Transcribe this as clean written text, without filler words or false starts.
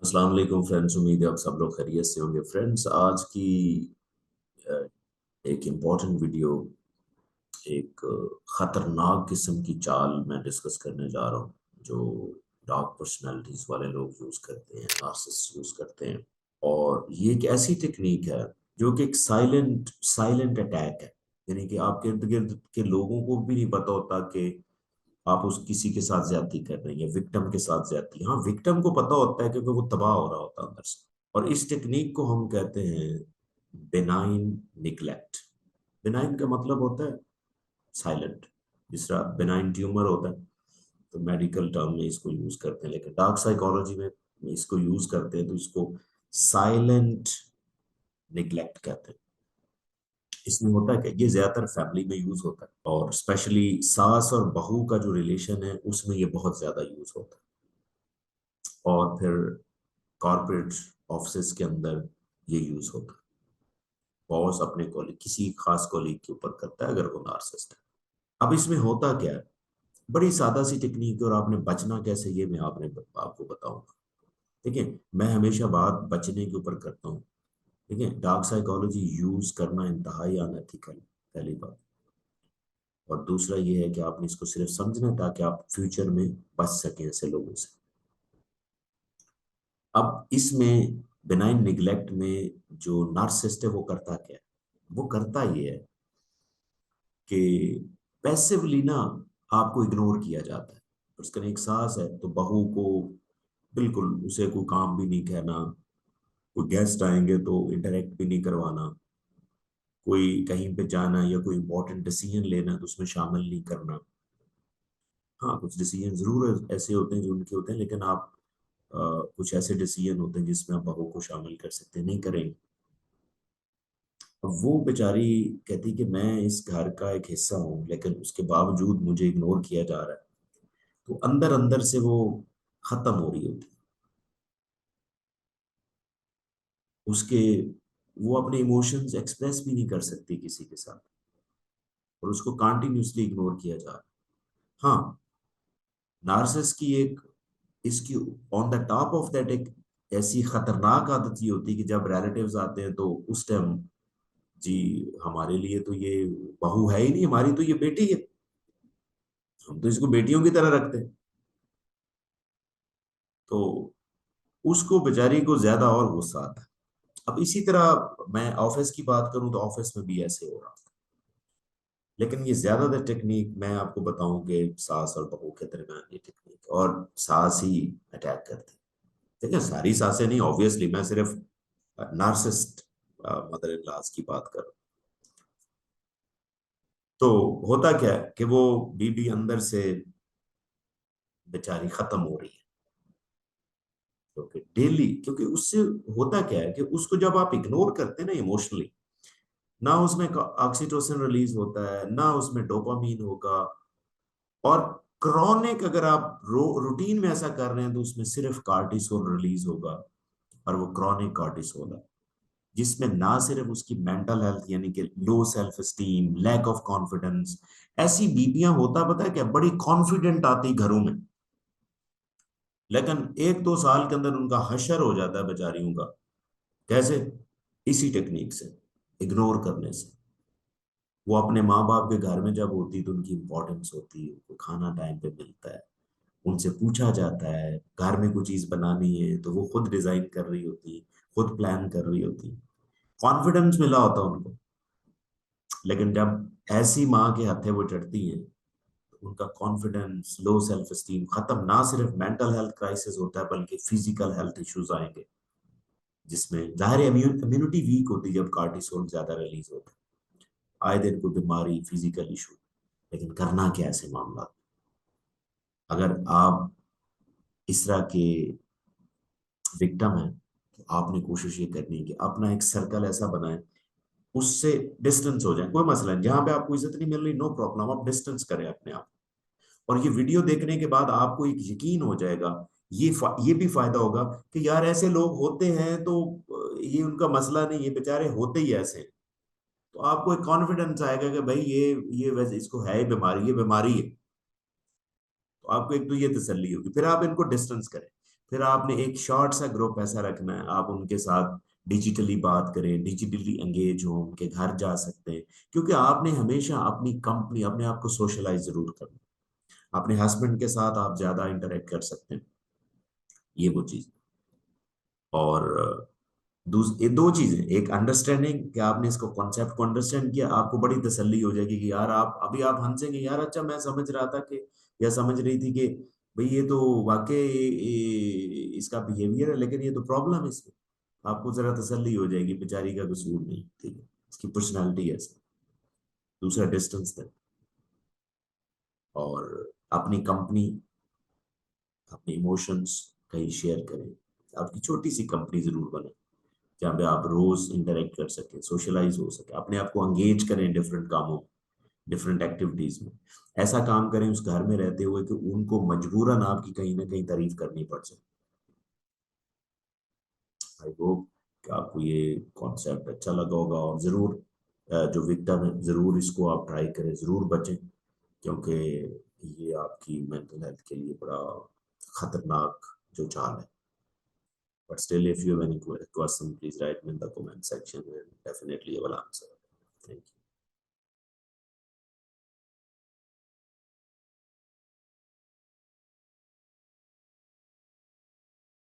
अस्सलाम वालेकुम फ्रेंड्स। उम्मीद है आप सब लोग खैरियत से होंगे। फ्रेंड्स, आज की अ, एक इम्पॉर्टेंट वीडियो एक खतरनाक किस्म की चाल मैं डिस्कस करने जा रहा हूँ जो डार्क पर्सनालिटीज वाले लोग यूज करते हैं, नार्सिसिस्ट यूज करते हैं। और ये एक ऐसी टेक्निक है जो कि एक साइलेंट साइलेंट अटैक है। यानी कि आपके इर्द गिर्द के लोगों को भी नहीं पता होता कि आप उस किसी के साथ ज्यादती कर रहे हैं या विक्टिम के साथ ज्यादती। हाँ, विक्टिम को पता होता है क्योंकि वो तबाह हो रहा होता है अंदर से। और इस टेक्निक को हम कहते हैं बेनाइन निग्लेक्ट। बेनाइन का मतलब होता है साइलेंट। जिस तरह बेनाइन ट्यूमर होता है तो मेडिकल टर्म में इसको यूज करते हैं, लेकिन डार्क साइकोलॉजी में इसको यूज करते हैं तो इसको साइलेंट निग्लेक्ट कहते हैं। इसमें होता है कि ये ज्यादातर फैमिली में यूज होता है और स्पेशली सास और बहू का जो रिलेशन है उसमें ये बहुत ज्यादा यूज होता है। और फिर कॉर्पोरेट ऑफिस के अंदर ये यूज होता है। बॉस अपने कॉलीग, किसी खास कॉलीग के ऊपर करता है अगर वो नार्सिसिस्ट है। अब इसमें होता क्या है, बड़ी सादा सी टेक्निक है और आपने बचना कैसे ये मैं आपको बताऊंगा। ठीक है, मैं हमेशा बात बचने के ऊपर करता हूँ। ठीक है, डार्क साइकोलॉजी यूज करना इंतहाई अनएथिकल, पहली बात। और दूसरा ये है कि आपने इसको सिर्फ समझना है ताकि आप फ्यूचर में बच सकें ऐसे लोगों से। अब इसमें बिनाइन निग्लेक्ट में जो नार्सिसिस्ट है वो करता क्या है, वो करता ये है कि पैसिवली ना आपको इग्नोर किया जाता है। उसका एक सास है तो बहू को बिल्कुल उसे कोई काम भी नहीं कहना, कोई गेस्ट आएंगे तो इंटरेक्ट भी नहीं करवाना, कोई कहीं पे जाना या कोई इंपॉर्टेंट डिसीजन लेना है तो उसमें शामिल नहीं करना। हाँ, कुछ डिसीजन जरूर ऐसे होते हैं जो उनके होते हैं, लेकिन आप कुछ ऐसे डिसीजन होते हैं जिसमें आप बहू को शामिल कर सकते हैं, नहीं करेंगे। अब वो बेचारी कहती कि मैं इस घर का एक हिस्सा हूँ लेकिन उसके बावजूद मुझे इग्नोर किया जा रहा है। तो अंदर अंदर से वो खत्म हो रही होती है उसके। वो अपने इमोशंस एक्सप्रेस भी नहीं कर सकती किसी के साथ और उसको कंटिन्यूअसली इग्नोर किया जा रहा है। हाँ, नार्सिस की एक इसकी on the top of that एक ऐसी खतरनाक आदत ये होती है कि जब रिलेटिव्स आते हैं तो उस टाइम, जी, हमारे लिए तो ये बहू है ही नहीं, हमारी तो ये बेटी है, हम तो इसको बेटियों की तरह रखते हैं। तो उसको बेचारी को ज्यादा और गुस्सा आता है। अब इसी तरह मैं ऑफिस की बात करूं तो ऑफिस में भी ऐसे हो रहा है। लेकिन ये ज्यादातर टेक्निक मैं आपको बताऊं कि सास और बहू के दरमियान ये टेक्निक, और सास ही अटैक करती है। ठीक है, सारी सासें नहीं, ऑब्वियसली मैं सिर्फ नार्सिस्ट मदर इन लॉज की बात कर रहा हूं। तो होता क्या है कि वो बीबी अंदर से बेचारी खत्म हो रही है क्योंकि डेली, क्योंकि उससे होता क्या है कि उसको जब आप इग्नोर करते हैं ना इमोशनली, ना उसमें ऑक्सीटोसिन रिलीज होता है ना उसमें डोपामीन होगा। और क्रॉनिक अगर आप रूटीन में ऐसा कर रहे हैं तो उसमें सिर्फ कार्टिसोल रिलीज होगा। और वो क्रॉनिक कार्टिसोल है जिसमें ना सिर्फ उसकी मेंटल हेल्थ यानी कि low self esteem, lack of confidence. ऐसी बीबियां होता पता है क्या, बड़ी कॉन्फिडेंट आती घरों में, लेकिन एक दो साल के अंदर उनका हशर हो जाता है बेचारियों का। कैसे? इसी टेक्निक से, इग्नोर करने से। वो अपने माँ बाप के घर में जब होती तो उनकी इंपॉर्टेंस होती है, उनको खाना टाइम पे मिलता है, उनसे पूछा जाता है, घर में कोई चीज बनानी है तो वो खुद डिजाइन कर रही होती, खुद प्लान कर रही होती, कॉन्फिडेंस मिला होता उनको। लेकिन जब ऐसी माँ के हत्थे वो चढ़ती हैं तो उनका कॉन्फिडेंस, लो सेल्फ स्टीम खत्म, ना सिर्फ मेंटल हेल्थ क्राइसिस होता है बल्कि फिजिकल हेल्थ इश्यूज आएंगे, जिसमें जाहिर इम्यूनिटी वीक होती है जब कार्टिसोल ज्यादा रिलीज होता है, आए दिन कोई बीमारी, फिजिकल इशू। लेकिन करना क्या ऐसे मामला, अगर आप इस तरह के विक्टिम है तो आपने कोशिश ये करनी है कि अपना एक सर्कल ऐसा बनाए, उससे डिस्टेंस हो जाए, कोई मसला नहीं, जहां पे आपको इज्जत नहीं मिल रही नो प्रॉब्लम, आप डिस्टेंस करें अपने आप। और ये वीडियो देखने के बाद आपको एक यकीन हो जाएगा, ये भी फायदा होगा कि यार ऐसे लोग होते हैं तो ये उनका मसला नहीं, ये बेचारे होते ही ऐसे हैं। तो आपको एक कॉन्फिडेंस आएगा कि भाई ये वैसे इसको है बीमारी, ये बीमारी है। तो आपको एक तो ये तसल्ली होगी, फिर आप इनको डिस्टेंस करें। फिर आपने एक शॉर्ट सा ग्रुप ऐसा रखना है, आप उनके साथ डिजिटली बात करें, डिजिटली एंगेज हो, उनके घर जा सकते हैं, क्योंकि आपने हमेशा अपनी कंपनी, अपने आप को सोशलाइज जरूर करना है। अपने हस्बैंड के साथ आप ज्यादा इंटरेक्ट कर सकते हैं, ये वो चीज। और ये दो चीजें, एक अंडरस्टैंडिंग कि आपने इसको कॉन्सेप्ट को अंडरस्टैंड किया, आपको बड़ी तसल्ली हो जाएगी कि यार आप अभी आप हंसेंगे, यार अच्छा मैं समझ रहा था कि, या समझ रही थी कि भाई ये तो वाकई इसका बिहेवियर है, लेकिन ये तो प्रॉब्लम है इसमें। आपको जरा तसल्ली हो जाएगी, बेचारी का कसूर नहीं, ठीक है, इसकी पर्सनैलिटी है। दूसरा डिस्टेंस है। और अपनी कंपनी, अपने इमोशंस कहीं शेयर करें। आपकी छोटी सी कंपनी जरूर बने जहाँ पे आप रोज इंटरेक्ट कर सकें, सोशलाइज हो सके, अपने आप को एंगेज करें डिफरेंट कामों, डिफरेंट एक्टिविटीज में। ऐसा काम करें उस घर में रहते हुए कि उनको मजबूरन आपकी कहीं ना कहीं तारीफ करनी पड़ जाए। आई होप कि आपको ये कॉन्सेप्ट अच्छा लगा होगा, और जरूर जो विक्टिम है जरूर इसको आप ट्राई करें, जरूर बचें, क्योंकि ये आपकी मेंटल हेल्थ के लिए बड़ा खतरनाक जो चाल है। But still, if you have any question, please write me in the comment section and definitely I will answer. Thank you.